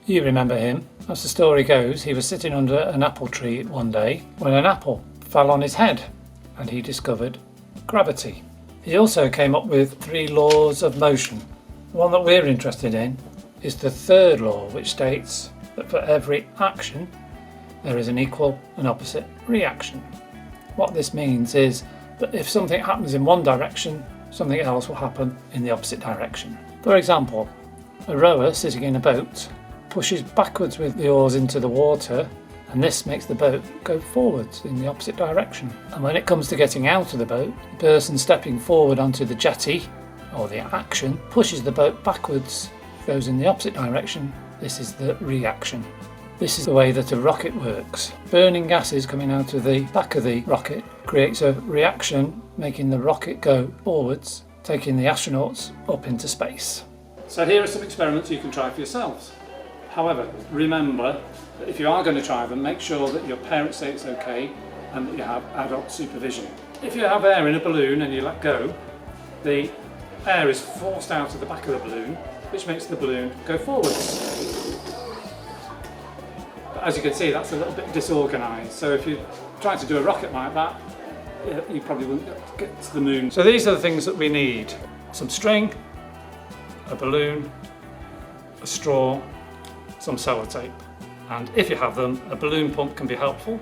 You remember him. As the story goes, he was sitting under an apple tree one day when an apple fell on his head and he discovered gravity. He also came up with 3 laws of motion. The one that we're interested in is the third law, which states that for every action there is an equal and opposite reaction. What this means is that if something happens in one direction, something else will happen in the opposite direction. For example, a rower sitting in a boat pushes backwards with the oars into the water, and this makes the boat go forwards in the opposite direction. And when it comes to getting out of the boat, the person stepping forward onto the jetty, or the action, pushes the boat backwards, goes in the opposite direction. This is the reaction. This is the way that a rocket works. Burning gases coming out of the back of the rocket creates a reaction, making the rocket go forwards, taking the astronauts up into space. So here are some experiments you can try for yourselves. However, remember that if you are going to try them, make sure that your parents say it's okay and that you have adult supervision. If you have air in a balloon and you let go, the air is forced out of the back of the balloon, which makes the balloon go forwards. But as you can see, that's a little bit disorganised, so if you're trying to do a rocket like that, you probably wouldn't get to the moon. So these are the things that we need: some string, a balloon, a straw, some sellotape, and if you have them, a balloon pump can be helpful,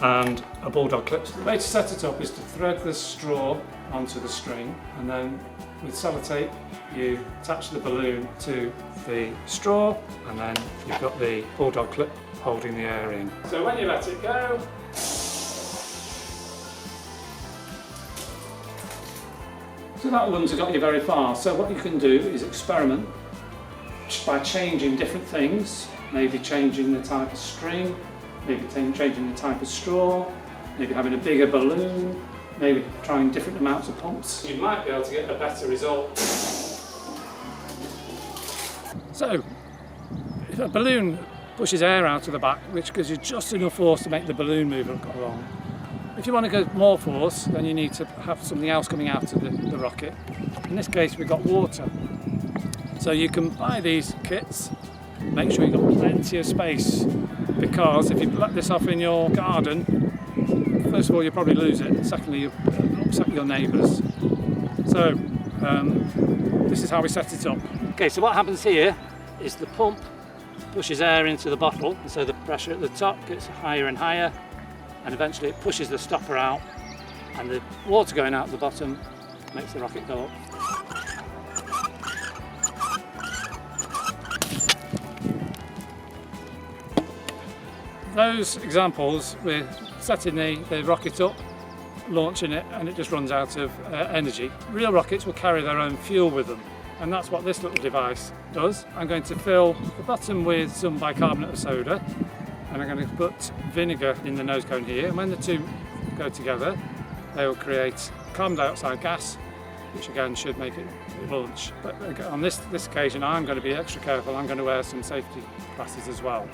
and a bulldog clip. The way to set it up is to thread the straw onto the string, and then with sellotape you attach the balloon to the straw, and then you've got the bulldog clip holding the air in. So when you let it go, so that wouldn't have got you very far. So what you can do is experiment by changing different things, maybe changing the type of string, maybe changing the type of straw, maybe having a bigger balloon, maybe trying different amounts of pumps. You might be able to get a better result. So, if a balloon pushes air out of the back, which gives you just enough force to make the balloon move along. If you want to go more force, then you need to have something else coming out of the rocket. In this case, we've got water. So you can buy these kits, make sure you've got plenty of space, because if you let this off in your garden, first of all you'll probably lose it, secondly you'll upset your neighbours. So this is how we set it up. Okay, so what happens here is the pump pushes air into the bottle, and so the pressure at the top gets higher and higher, and eventually it pushes the stopper out, and the water going out the bottom makes the rocket go up. Those examples, we're setting the rocket up, launching it, and it just runs out of energy. Real rockets will carry their own fuel with them, and that's what this little device does. I'm going to fill the bottom with some bicarbonate of soda, and I'm going to put vinegar in the nose cone here, and when the two go together they will create carbon dioxide gas, which again should make it launch. But on this occasion I'm going to be extra careful. I'm going to wear some safety glasses as well.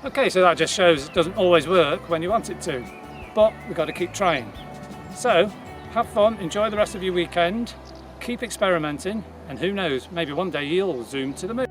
Okay, so that just shows it doesn't always work when you want it to, but we've got to keep trying. So, have fun, enjoy the rest of your weekend, keep experimenting, and who knows, maybe one day you'll zoom to the moon.